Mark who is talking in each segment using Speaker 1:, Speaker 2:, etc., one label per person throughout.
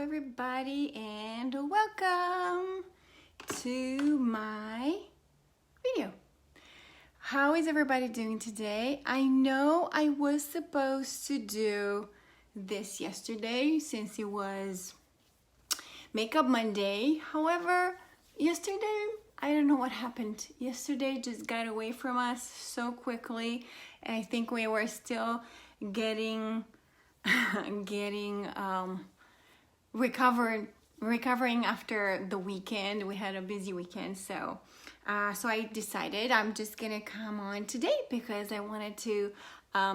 Speaker 1: everybody, and welcome to my video. How is everybody doing today? I know I was supposed to do this yesterday since it was Makeup Monday. However, yesterday, I don't know what happened. Yesterday just got away from us so quickly. And I think we were still getting recovering after the weekend. We had a busy weekend, so I decided I'm just gonna come on today because I wanted to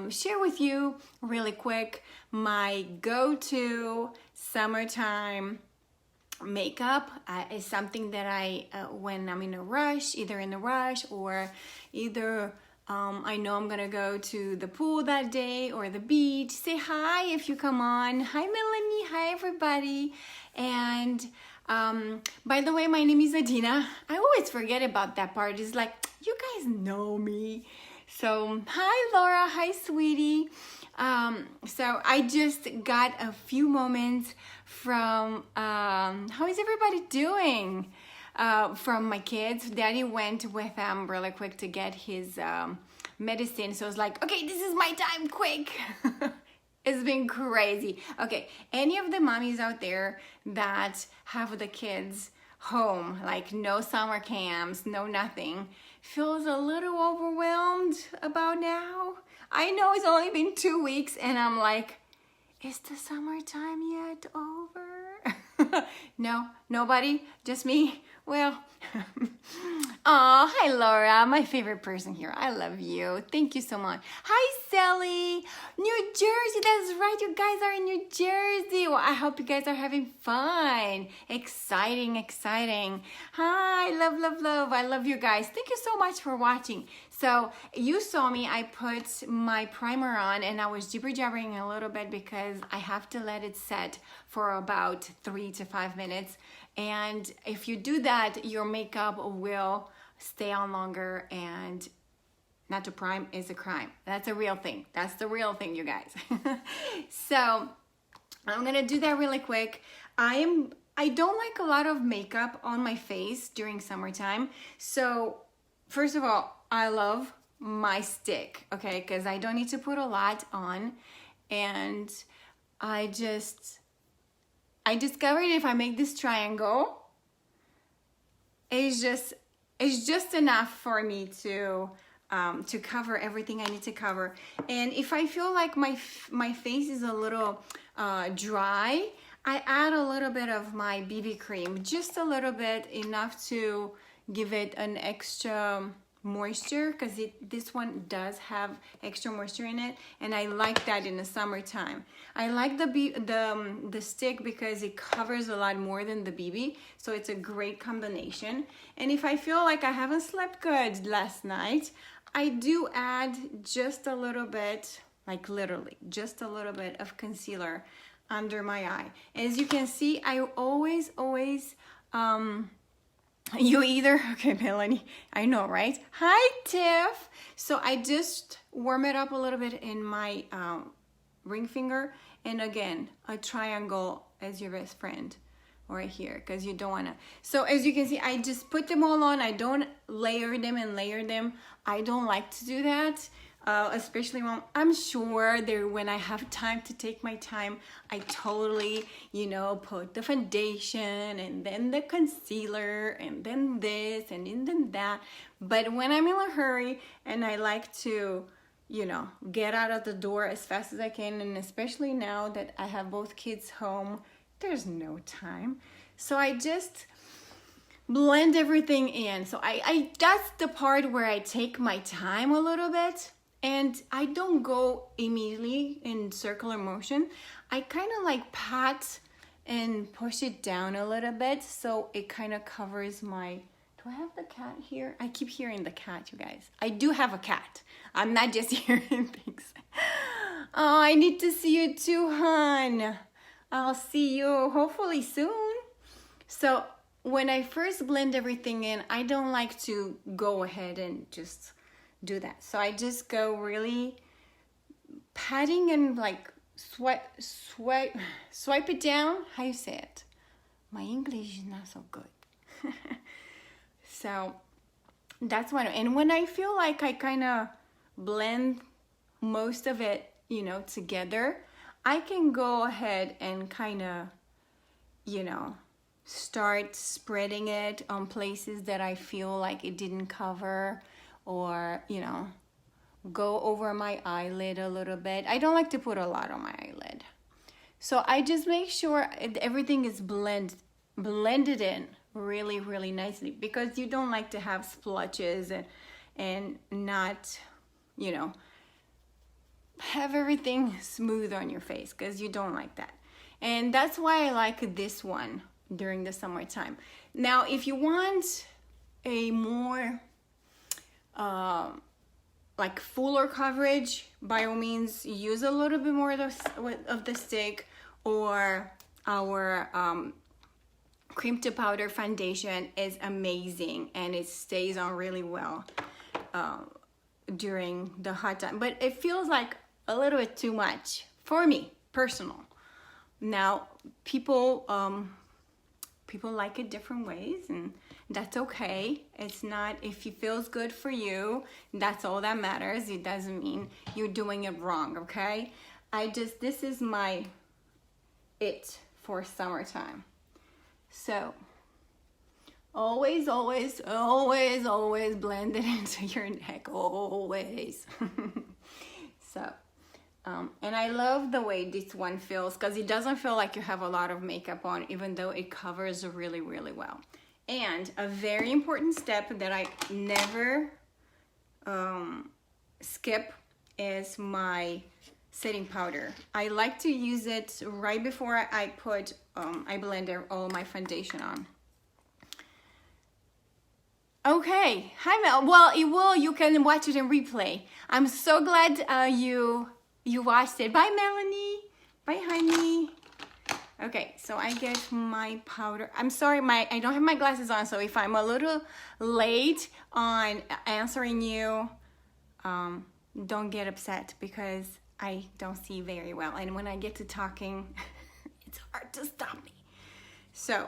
Speaker 1: share with you really quick my go-to summertime makeup. Is something that I when I'm in a rush, or either I know I'm gonna go to the pool that day or the beach. Say hi if you come on. Hi Melanie, hi everybody. And by the way, my name is Adina. I always forget about that part. It's like, you guys know me. So hi Laura, hi sweetie. So I just got a few moments from, how is everybody doing? From my kids. Daddy went with them really quick to get his medicine. So I was like, okay, this is my time, quick. It's been crazy. Okay, any of the mommies out there that have the kids home, like no summer camps, no nothing, feels a little overwhelmed about now? I know it's only been 2 weeks and I'm like, is the summertime yet over? No, nobody, just me. Well, oh, hi Laura, my favorite person here. I love you. Thank you so much. Hi Sally, New Jersey. That's right, you guys are in New Jersey. Well, I hope you guys are having fun. Exciting. Hi, love. I love you guys. Thank you so much for watching. So you saw me, I put my primer on and I was jibber-jabbering a little bit because I have to let it set for about 3 to 5 minutes. And if you do that, your makeup will stay on longer, and not to prime is a crime. That's a real thing. That's the real thing, you guys. So I'm gonna do that really quick. I don't like a lot of makeup on my face during summertime. So first of all, I love my stick, okay? Because I don't need to put a lot on. And I discovered if I make this triangle, it's just enough for me to cover everything I need to cover. And if I feel like my face is a little dry, I add a little bit of my BB cream, just a little bit, enough to give it an extra moisture, because this one does have extra moisture in it, and I like that in the summertime. I like the stick because it covers a lot more than the BB, so it's a great combination. And if I feel like I haven't slept good last night, I do add just a little bit, like literally just a little bit of concealer under my eye. As you can see, I always okay, Melanie, I know, right? Hi, Tiff. So I just warm it up a little bit in my ring finger, and again, a triangle as your best friend right here, because you don't want to. So as you can see, I just put them all on. I don't layer them. I don't like to do that. Especially when I'm sure when I have time to take my time, I totally, put the foundation and then the concealer and then this and then that. But when I'm in a hurry and I like to, get out of the door as fast as I can, and especially now that I have both kids home, there's no time. So I just blend everything in. So I that's the part where I take my time a little bit. And I don't go immediately in circular motion. I kind of like pat and push it down a little bit so it kind of covers my... Do I have the cat here? I keep hearing the cat, you guys. I do have a cat. I'm not just hearing things. Oh, I need to see you too, hon. I'll see you hopefully soon. So when I first blend everything in, I don't like to go ahead and just do that. So I just go really patting and like swipe it down. How you say it? My English is not so good. So that's one. And when I feel like I kind of blend most of it, you know, together, I can go ahead and kind of, you know, start spreading it on places that I feel like it didn't cover, or, you know, go over my eyelid a little bit. I don't like to put a lot on my eyelid. So I just make sure everything is blended in really, really nicely, because you don't like to have splotches and not, you know, have everything smooth on your face, because you don't like that. And that's why I like this one during the summertime. Now, if you want a more like fuller coverage, by all means use a little bit more of the stick, or our cream to powder foundation is amazing and it stays on really well during the hot time, but it feels like a little bit too much for me, personal. Now, people like it different ways, and that's okay. It's not, if it feels good for you, that's all that matters. It doesn't mean you're doing it wrong, okay? This is my it for summertime. So always, always, always, always blend it into your neck, always. So, and I love the way this one feels, because it doesn't feel like you have a lot of makeup on, even though it covers really, really well. And a very important step that I never skip is my setting powder. I like to use it right before I put, I blend all my foundation on. Okay, hi Mel. Well, you can watch it in replay. I'm so glad you watched it. Bye Melanie. Bye honey. Okay, so I get my powder. I'm sorry, I don't have my glasses on, so if I'm a little late on answering you, don't get upset, because I don't see very well, and when I get to talking, it's hard to stop me. So,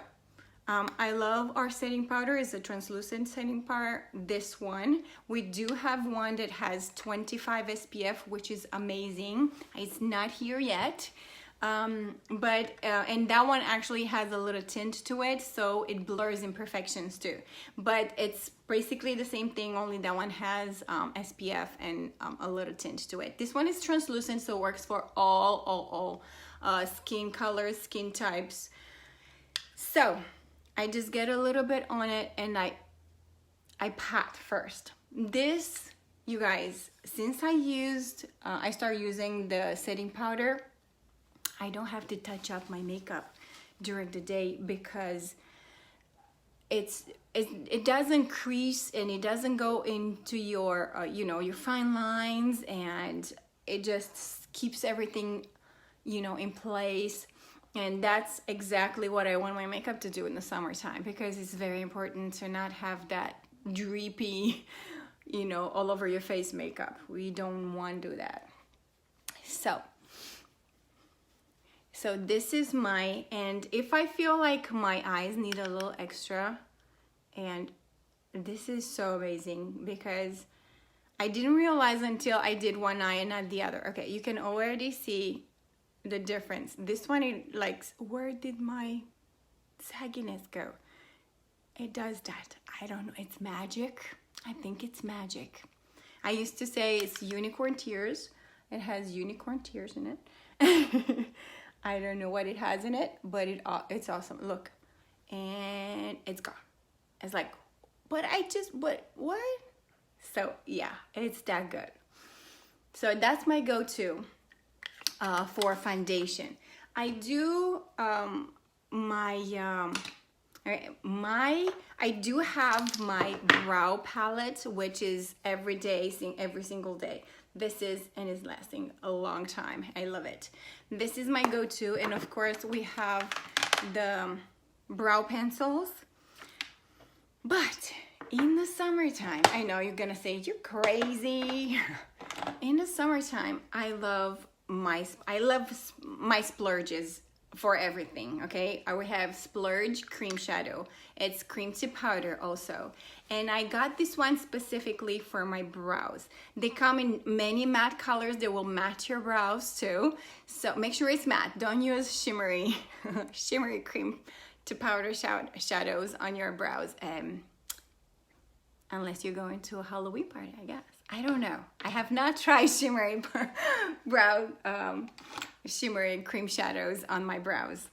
Speaker 1: I love our setting powder. It's a translucent setting powder. This one, we do have one that has 25 SPF, which is amazing. It's not here yet. But and that one actually has a little tint to it, so it blurs imperfections too, but it's basically the same thing, only that one has SPF and a little tint to it. This one is translucent, so it works for all skin colors, skin types. So I just get a little bit on it, and I pat first. This, you guys, since I started using the setting powder, I don't have to touch up my makeup during the day, because it doesn't crease and it doesn't go into your you know, your fine lines, and it just keeps everything, you know, in place. And that's exactly what I want my makeup to do in the summertime, because it's very important to not have that drippy, you know, all over your face makeup. We don't want to do that. So this is and if I feel like my eyes need a little extra, and this is so amazing, because I didn't realize until I did one eye and not the other. Okay, you can already see the difference. This one, it like, where did my sagginess go? It does that. I don't know, it's magic. I think it's magic. I used to say it's unicorn tears. It has unicorn tears in it. I don't know what it has in it, but it's awesome. Look, and it's gone. It's like, but what? So yeah, it's that good. So that's my go-to for foundation. I do I do have my brow palette, which is every single day. This is, and it's lasting a long time. I love it. This is my go-to, and of course we have the brow pencils. But in the summertime, I know you're gonna say you're crazy. In the summertime, I love I love my splurges for everything. Okay, I will have Splurge Cream Shadow. It's cream to powder also, and I got this one specifically for my brows. They come in many matte colors. They will match your brows too, so make sure it's matte. Don't use shimmery shimmery cream to powder shadows on your brows, unless you're going to a Halloween party, I guess. I don't know. I have not tried shimmery shimmery cream shadows on my brows.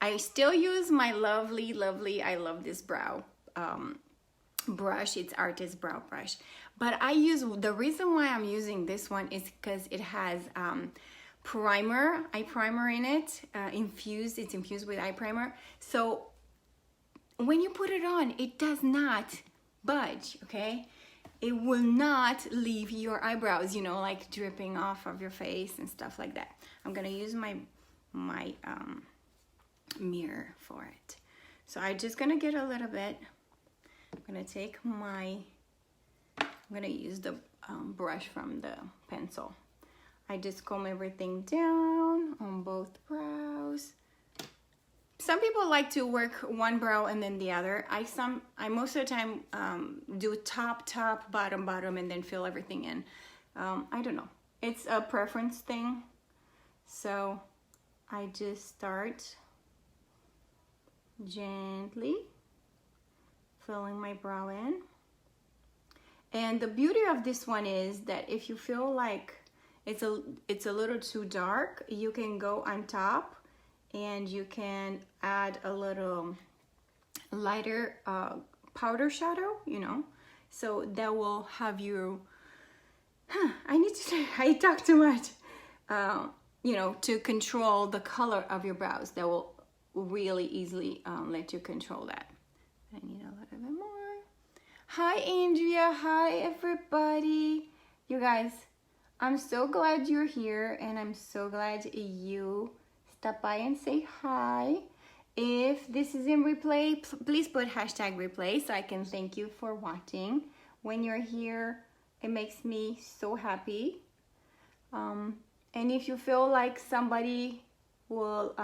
Speaker 1: I still use my lovely, I love this brow brush. It's Artist Brow Brush. But the reason why I'm using this one is because it has eye primer in it, it's infused with eye primer. So when you put it on, it does not budge, okay? It will not leave your eyebrows, like dripping off of your face and stuff like that. I'm gonna use my mirror for it. So I'm just gonna get a little bit. I'm gonna use the brush from the pencil. I just comb everything down on both brows. Some people like to work one brow and then the other. I most of the time do top, bottom, and then fill everything in. I don't know. It's a preference thing. So I just start gently filling my brow in. And the beauty of this one is that if you feel like it's a little too dark, you can go on top and you can add a little lighter powder shadow, so that will have you, I talk too much, to control the color of your brows. That will really easily let you control that. I need a little bit more. Hi Andrea, hi everybody. You guys, I'm so glad you're here, and I'm so glad you stop by and say hi. If this is in replay, please put #replay so I can thank you for watching. When you're here, it makes me so happy. And if you feel like somebody will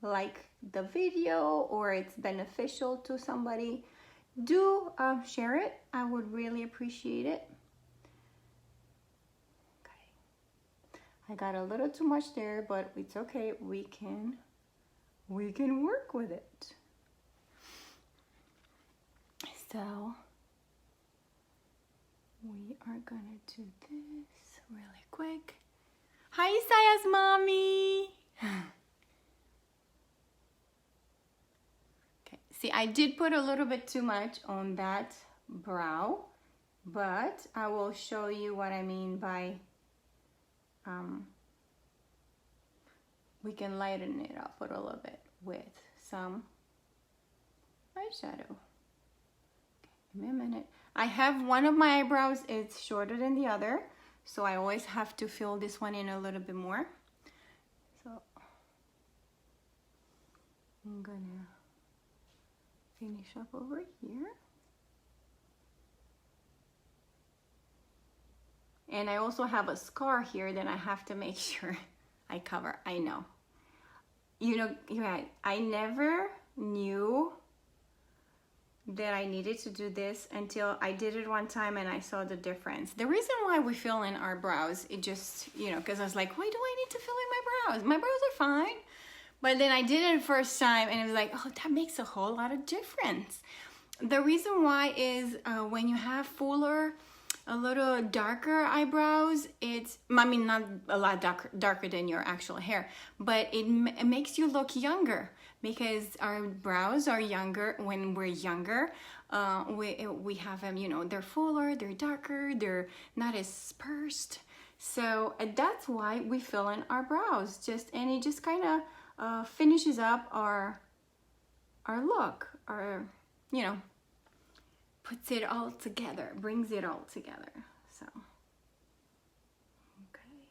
Speaker 1: like the video or it's beneficial to somebody, do share it. I would really appreciate it. I got a little too much there, but it's okay. We can work with it. So we are gonna do this really quick. Hi, Isaya's mommy. Okay, see, I did put a little bit too much on that brow, but I will show you what I mean by we can lighten it up a little bit with some eyeshadow. Okay, give me a minute. I have one of my eyebrows, it's shorter than the other, so I always have to fill this one in a little bit more. So I'm gonna finish up over here. And I also have a scar here that I have to make sure I cover. I know. You're right. I never knew that I needed to do this until I did it one time and I saw the difference. The reason why we fill in our brows, it just, because I was like, why do I need to fill in my brows? My brows are fine. But then I did it the first time and it was like, oh, that makes a whole lot of difference. The reason why is when you have fuller, a little darker eyebrows, not a lot darker than your actual hair, but it makes you look younger, because our brows are younger when we're younger. We have them, they're fuller, they're darker, they're not as pursed. So that's why we fill in our brows, and it just kind of finishes up our look, puts it all together, brings it all together. So, okay,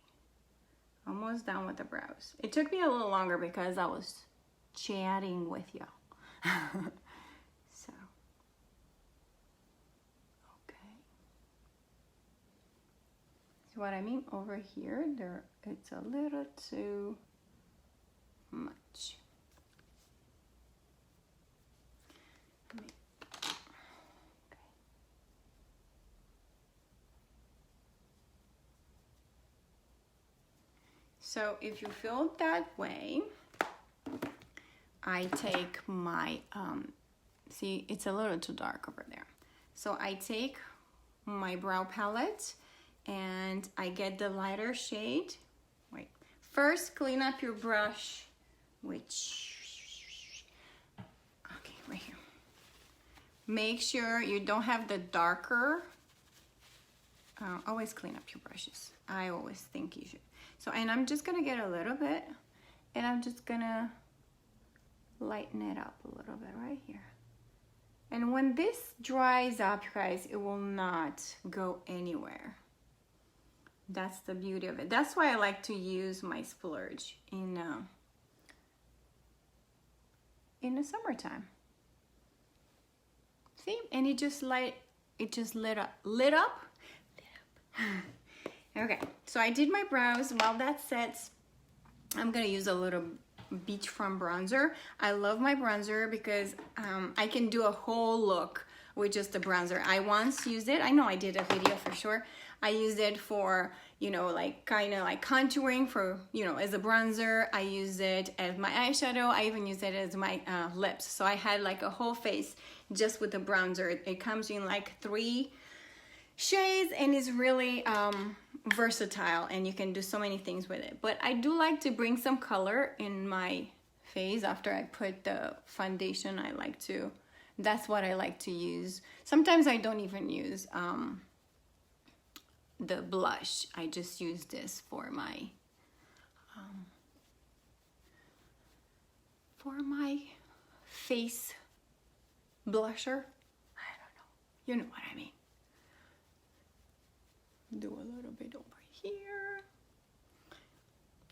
Speaker 1: almost done with the brows. It took me a little longer because I was chatting with you. So, okay. See what I mean? Over here, there it's a little too much. Okay. So if you feel that way, I take my, see, it's a little too dark over there. So I take my brow palette and I get the lighter shade. Wait, first clean up your brush, which, okay, right here. Make sure you don't have the darker, always clean up your brushes. I always think you should. So, and I'm just gonna get a little bit and I'm just gonna lighten it up a little bit right here. And when this dries up, you guys, it will not go anywhere. That's the beauty of it. That's why I like to use my splurge in the summertime. See, and it just lit up. Okay, so I did my brows. While that sets, I'm gonna use a little beachfront bronzer. I love my bronzer because I can do a whole look with just the bronzer. I once used it. I know I did a video for sure. I used it for, you know, like kind of like contouring for, you know, as a bronzer. I used it as my eyeshadow. I even used it as my lips. So I had like a whole face just with the bronzer. It comes in like 3 shades and is really versatile, and you can do so many things with it. But I do like to bring some color in my face after I put the foundation. That's what I like to use. Sometimes I don't even use the blush. I just use this for my face blusher. I don't know. You know what I mean. Do a little bit over here.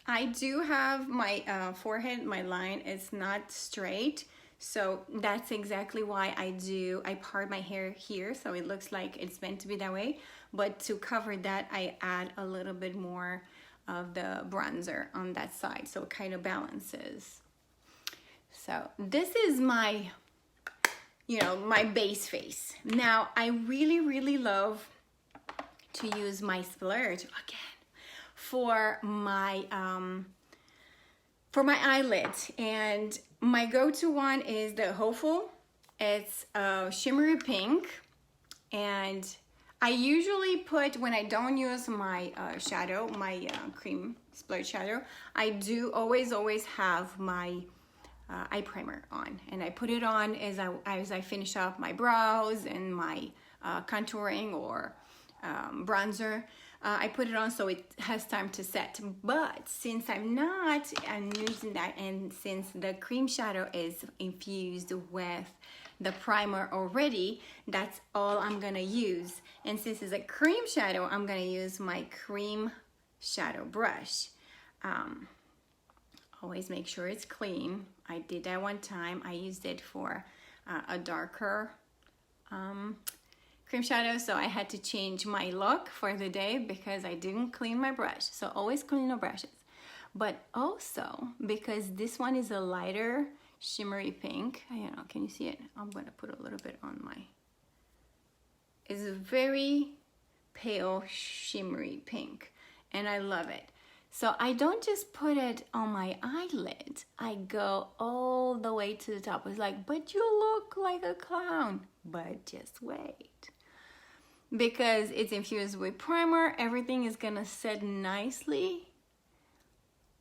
Speaker 1: I do have my forehead, my line is not straight, so that's exactly why I part my hair here so it looks like it's meant to be that way. But to cover that, I add a little bit more of the bronzer on that side, so it kind of balances. So this is my, you know, my base face. Now I really love to use my splurge again for my eyelids, and my go-to one is the Hopeful. It's a shimmery pink, and I usually put, when I don't use my shadow, my cream splurge shadow, I do always have my eye primer on, and I put it on as I finish up my brows and my contouring or bronzer. I put it on so it has time to set. But since I'm using that, and since the cream shadow is infused with the primer already, that's all I'm gonna use. And since it's a cream shadow, I'm gonna use my cream shadow brush. Always make sure it's clean. I did that one time. I used it for a darker cream shadow, so I had to change my look for the day because I didn't clean my brush. So always clean your brushes. But also because this one is a lighter shimmery pink. I don't know, can you see it? I'm gonna put a little bit on my, it's a very pale shimmery pink and I love it. So I don't just put it on my eyelid, I go all the way to the top. It's like, but you look like a clown. But just wait. Because it's infused with primer, everything is gonna set nicely.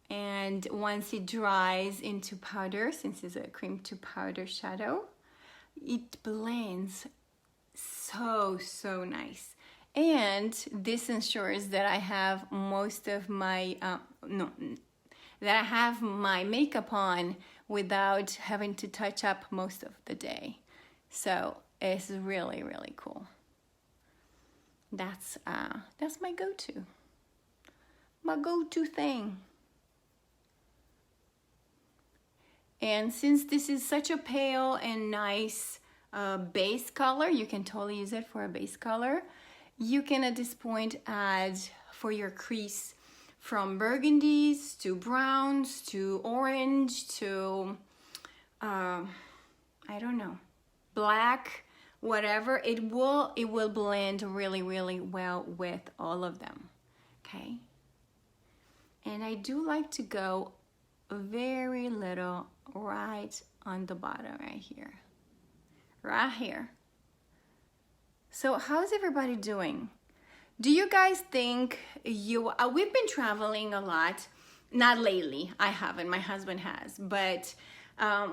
Speaker 1: And once it dries into powder, since it's a cream to powder shadow, it blends so nice. And this ensures that I have most of my, that I have my makeup on without having to touch up most of the day. So it's really cool. That's my go-to thing. And since this is such a pale and nice base color, you can totally use it for a base color. You can at this point add for your crease from burgundies to browns to orange to I don't know, black, whatever. It will blend really, really well with all of them. Okay. And I do like to go very little right on the bottom right here. Right here. So how's everybody doing? Do you guys think we've been traveling a lot, not lately, I haven't, my husband has, but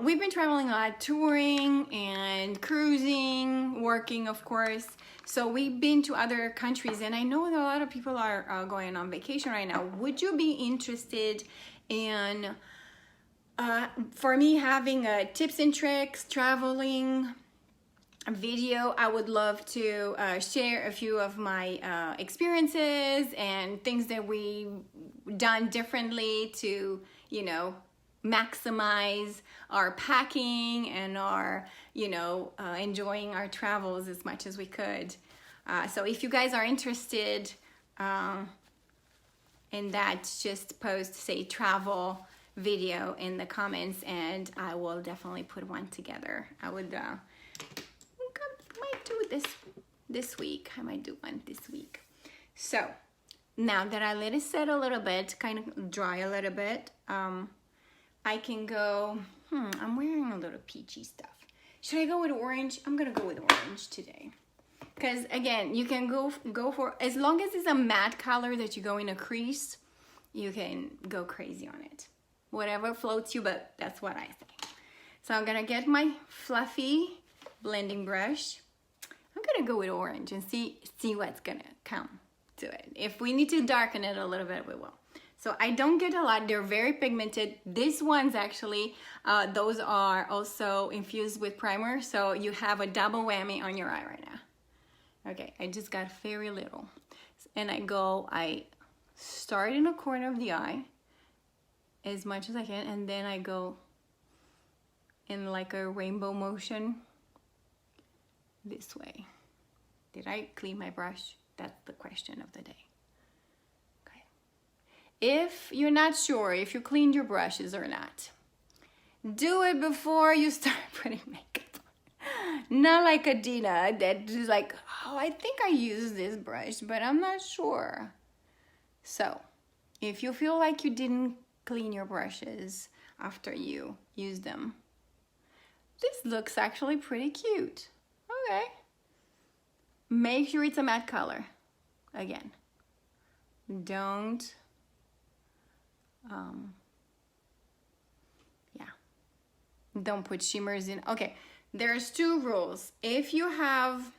Speaker 1: we've been traveling a lot, touring and cruising, working of course. So we've been to other countries, and I know that a lot of people are going on vacation right now. Would you be interested in, for me, having a tips and tricks traveling video? I would love to share a few of my experiences and things that we've done differently to, you know, maximize our packing and our, you know, enjoying our travels as much as we could. So if you guys are interested in that, just post, say, travel video in the comments, and I will definitely put one together. I would might do this week. I might do one this week. So now that I let it set a little bit, kind of dry a little bit, I can go, I'm wearing a little peachy stuff. Should I go with orange? I'm gonna go with orange today. Because again, you can go for, as long as it's a matte color that you go in a crease, you can go crazy on it. Whatever floats you, but that's what I think. So I'm gonna get my fluffy blending brush. I'm gonna go with orange and see what's gonna come to it. If we need to darken it a little bit, we will. So I don't get a lot. They're very pigmented. These ones actually, those are also infused with primer. So you have a double whammy on your eye right now. Okay, I just got very little. And I start in the corner of the eye as much as I can. And then I go in like a rainbow motion this way. Did I clean my brush? That's the question of the day. If you're not sure if you cleaned your brushes or not, do it before you start putting makeup on. Not like Adina that is like, oh, I think I used this brush, but I'm not sure. So if you feel like you didn't clean your brushes after you use them, this looks actually pretty cute. Okay. Make sure it's a matte color. Again, don't don't put shimmers in. Okay, there's two rules. If you have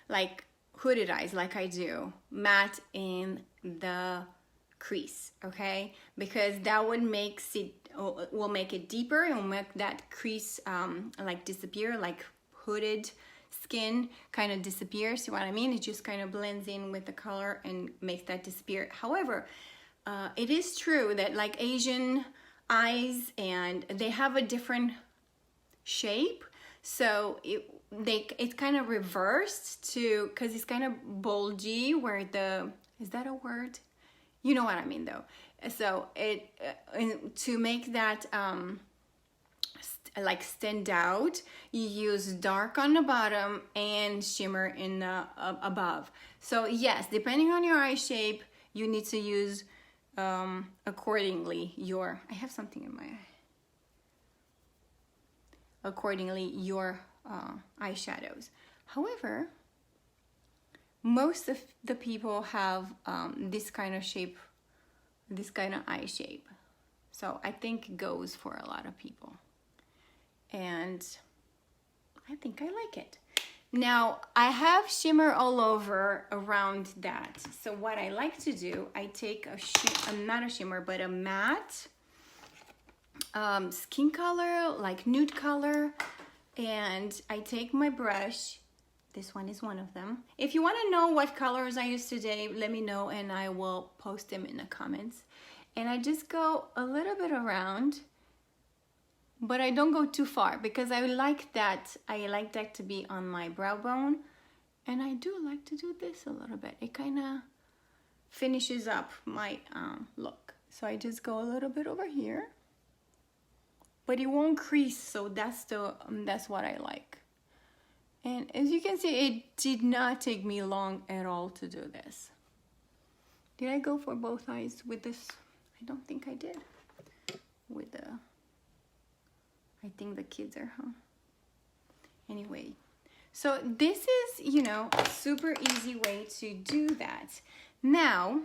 Speaker 1: like hooded eyes like I do, matte in the crease, okay, because that would will make it deeper and will make that crease like disappear, like hooded skin kind of disappears. You know what I mean? It just kind of blends in with the color and makes that disappear. However, it is true that like Asian eyes, and they have a different shape, so it's kind of reversed to, because it's kind of bulgy where is that a word? You know what I mean though. So it to make that like stand out, you use dark on the bottom and shimmer in the above. So yes, depending on your eye shape, you need to use accordingly I have something in my eye. Accordingly your eyeshadows. However, most of the people have this kind of shape, this kind of eye shape. So I think it goes for a lot of people. And I think I like it. Now, I have shimmer all over around that. So what I like to do, I take not a shimmer, but a matte skin color, like nude color. And I take my brush. This one is one of them. If you want to know what colors I use today, let me know and I will post them in the comments. And I just go a little bit around, but I don't go too far because I like that to be on my brow bone And I do like to do this a little bit. It kind of finishes up my look. So I just go a little bit over here, but it won't crease, so that's what I like. And as you can see, it did not take me long at all to do this. Did I go for both eyes with this? I don't think I did. With the, I think the kids are home. Anyway, so this is, you know, a super easy way to do that. Now,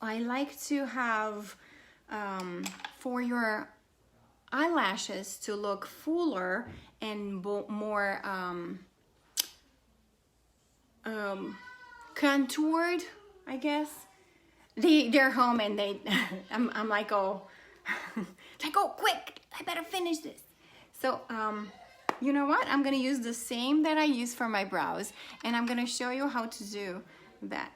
Speaker 1: I like to have, for your eyelashes to look fuller and more contoured, I guess. They're home and they, I'm like, oh, like, oh, quick, I better finish this. So, you know what? I'm gonna use the same that I use for my brows, and I'm gonna show you how to do that.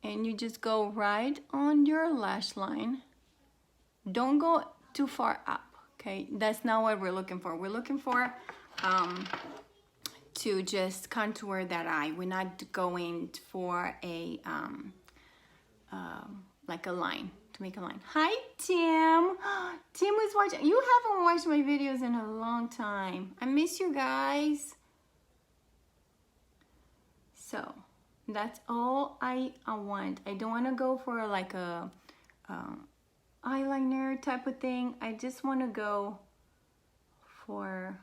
Speaker 1: And you just go right on your lash line. Don't go too far up, okay? That's not what we're looking for. We're looking for to just contour that eye. We're not going for a like a line, to make a line. Hi, Tim. Tim was watching. You haven't watched my videos in a long time. I miss you guys. So that's all I want. I don't want to go for like a eyeliner type of thing. I just want to go for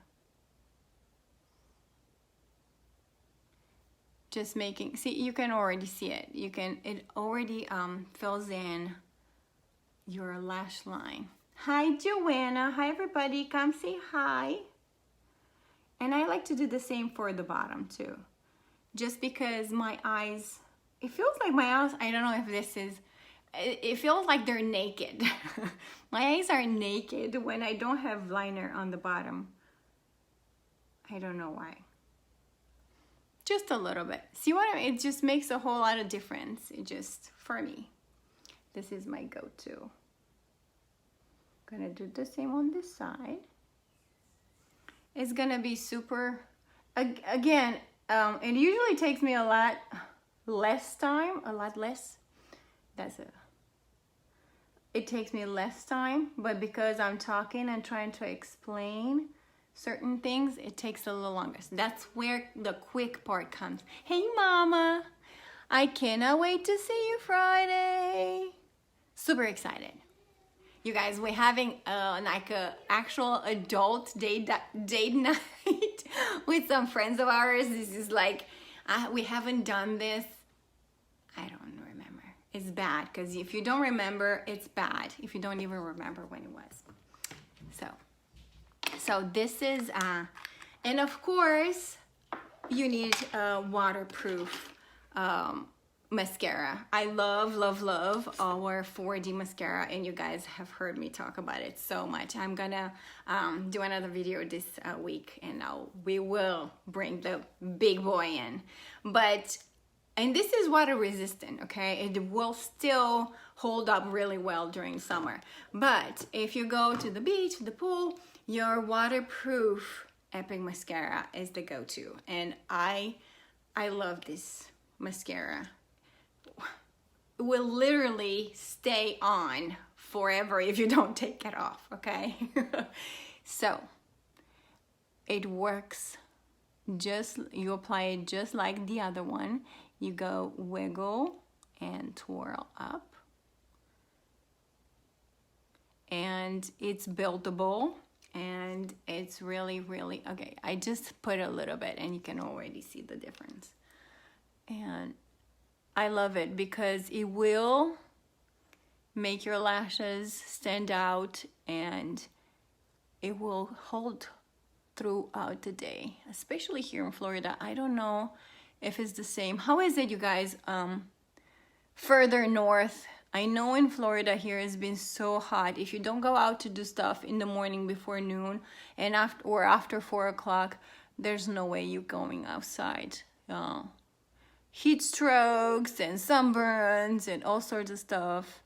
Speaker 1: just making, see, you can already see it. You can, it already fills in your lash line. Hi, Joanna. Hi, everybody. Come say hi. And I like to do the same for the bottom too. Just because my eyes, it feels like my eyes, I don't know if this is, it feels like they're naked. My eyes are naked when I don't have liner on the bottom. I don't know why. Just a little bit. See what I mean? It just makes a whole lot of difference. It just, for me, this is my go-to. Gonna do the same on this side. It's gonna be super, again, it usually takes me a lot less time, it takes me less time, but because I'm talking and trying to explain certain things, it takes a little longer. So that's where the quick part comes. Hey, Mama, I cannot wait to see you Friday. Super excited. You guys, we're having like a actual adult date night with some friends of ours. This is like, we haven't done this. I don't remember. It's bad, because if you don't remember, it's bad. If you don't even remember when it was. So this is, and of course, you need a waterproof mascara. I love our 4D mascara, and you guys have heard me talk about it so much. I'm gonna do another video this week, and we will bring the big boy in. And this is water resistant, okay? It will still hold up really well during summer. But if you go to the beach, the pool, your waterproof Epic mascara is the go-to. And I love this mascara. It will literally stay on forever if you don't take it off, okay? So it works just, you apply it just like the other one. You go wiggle and twirl up, and it's buildable, and it's really okay. I just put a little bit and you can already see the difference, and I love it because it will make your lashes stand out, and it will hold throughout the day, especially here in Florida. I don't know if it's the same. How is it, you guys, further north? I know in Florida here it's been so hot. If you don't go out to do stuff in the morning before noon and after 4 o'clock, there's no way you're going outside. Heat strokes and sunburns and all sorts of stuff.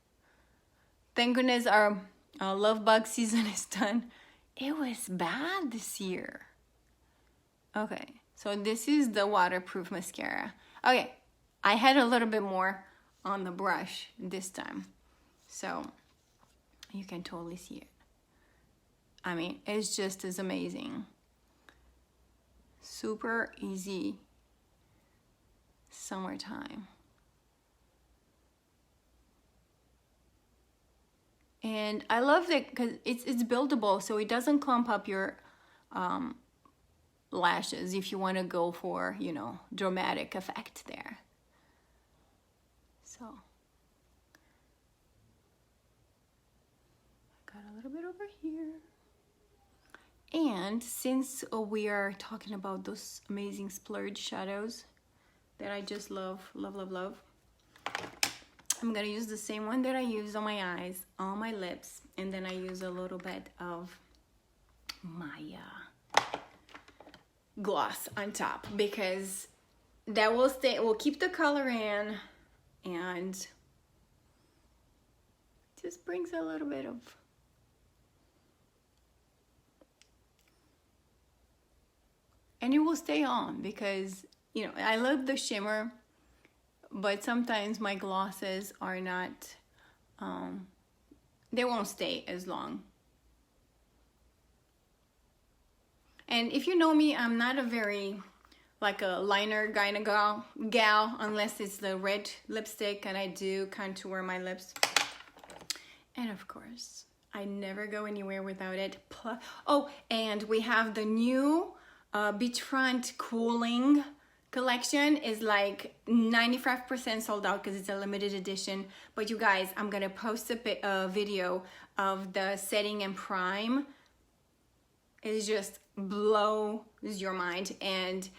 Speaker 1: Thank goodness our love bug season is done. It was bad this year. Okay, So this is the waterproof mascara. Okay, I had a little bit more on the brush this time, so you can totally see it. I mean, it's just as amazing. Super easy summertime. And I love it because it's buildable, so it doesn't clump up your lashes if you want to go for, you know, dramatic effect there. So I got a little bit over here. And since we are talking about those amazing splurge shadows that I just love, love, love, love, I'm gonna use the same one that I use on my eyes, on my lips, and then I use a little bit of my gloss on top, because that will stay, will keep the color in, and just brings a little bit of and it will stay on, because you know I love the shimmer, but sometimes my glosses are not they won't stay as long. And if you know me, I'm not a very like a liner kind of gal unless it's the red lipstick, and I do contour my lips. And of course, I never go anywhere without it. Oh, and we have the new beachfront cooling collection. Is like 95% sold out because it's a limited edition. But you guys, I'm gonna post a video of the setting and prime. It just blows your mind. And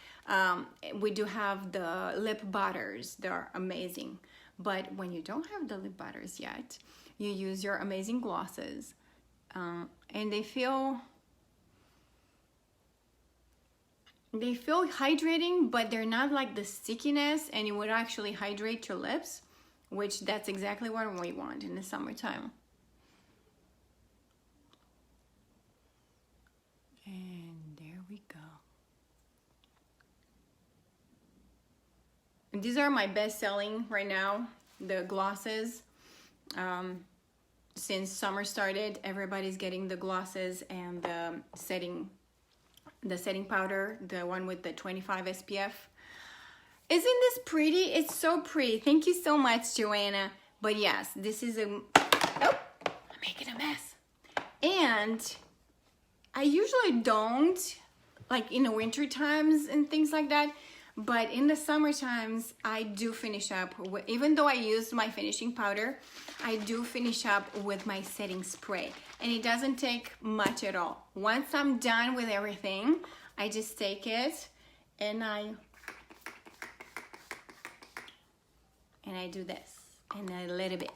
Speaker 1: we do have the lip butters. They're amazing. But when you don't have the lip butters yet, you use your amazing glosses, and they feel hydrating, but they're not like the stickiness, and it would actually hydrate your lips, which that's exactly what we want in the summertime. And there we go. And these are my best selling right now, the glosses. Since summer started, everybody's getting the glosses and the setting powder, the one with the 25 SPF. Isn't this pretty? It's so pretty. Thank you so much, Joanna. But yes, this is oh, I'm making a mess. And I usually don't, like in the winter times and things like that, but in the summer times, I do finish up with, even though I used my finishing powder, I do finish up with my setting spray. And it doesn't take much at all. Once I'm done with everything, I just take it and I do this and a little bit.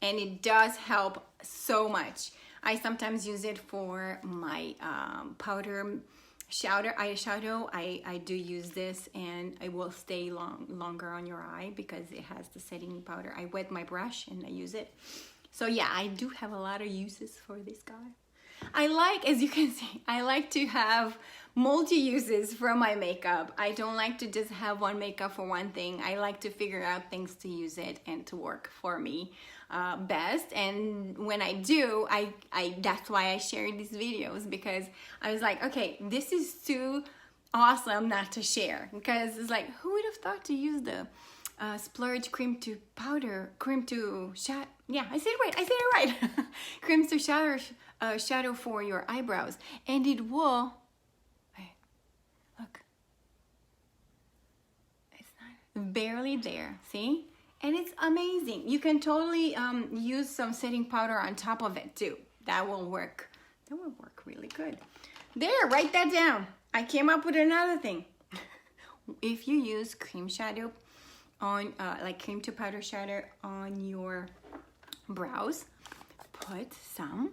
Speaker 1: And it does help so much. I sometimes use it for my powder eyeshadow. I do use this, and it will stay longer on your eye because it has the setting powder. I wet my brush and I use it. So yeah, I do have a lot of uses for this guy. I like, as you can see, I like to have multi-uses for my makeup. I don't like to just have one makeup for one thing. I like to figure out things to use it and to work for me best. And when I do, that's why I share these videos, because I was like, okay, this is too awesome not to share, because it's like, who would have thought to use the Splurge cream to shadow. Yeah, I said it right. Cream to shadow for your eyebrows, and it will. Hey, look, it's not barely there. See, and it's amazing. You can totally use some setting powder on top of it too. That will work. That will work really good. There, write that down. I came up with another thing. If you use cream shadow on like cream to powder shadow on your brows, put some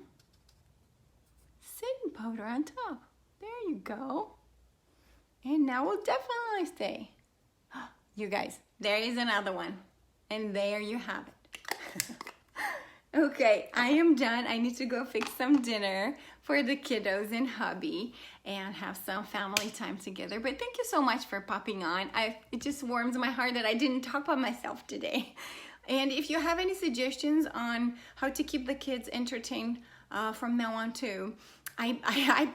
Speaker 1: setting powder on top. There you go. And now we'll definitely stay. You guys, there is another one. And there you have it. Okay, I am done. I need to go fix some dinner for the kiddos and hubby and have some family time together. But thank you so much for popping on. It just warms my heart that I didn't talk about myself today. And if you have any suggestions on how to keep the kids entertained from now on too, I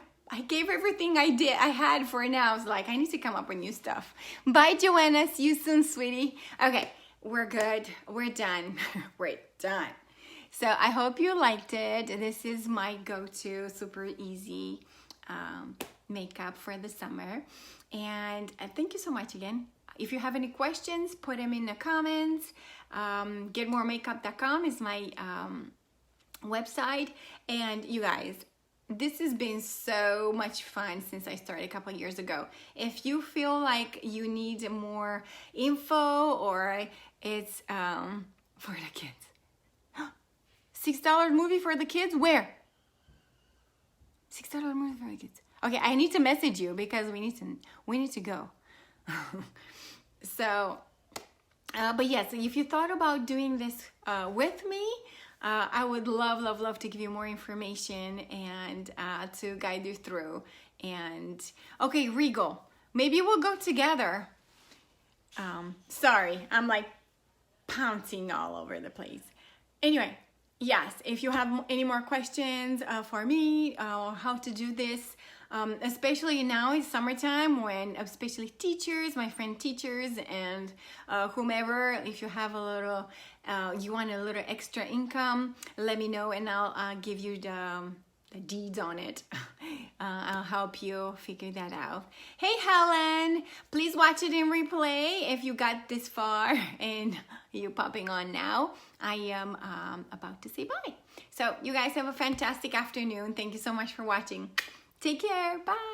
Speaker 1: gave everything I had for now. I was like, I need to come up with new stuff. Bye, Joanna. See you soon, sweetie. Okay, we're good. We're done. We're done. So I hope you liked it. This is my go-to super easy makeup for the summer. And thank you so much again. If you have any questions, put them in the comments. Getmoremakeup.com is my website. And you guys, this has been so much fun since I started a couple of years ago. If you feel like you need more info or it's for the kids. $6 movie for the kids? Where? $6 movie for the kids. Okay, I need to message you because we need to go. So, but yes, if you thought about doing this with me, I would love to give you more information and to guide you through. And okay, Regal, maybe we'll go together. Sorry, I'm like pouncing all over the place. Anyway, yes, if you have any more questions for me, how to do this, especially now it's summertime when especially teachers, my friend teachers and whomever, if you have a little, you want a little extra income, let me know and I'll give you the deeds on it. I'll help you figure that out. Hey Helen, please watch it in replay if you got this far and you're popping on now. I am about to say bye. So you guys have a fantastic afternoon. Thank you so much for watching. Take care. Bye.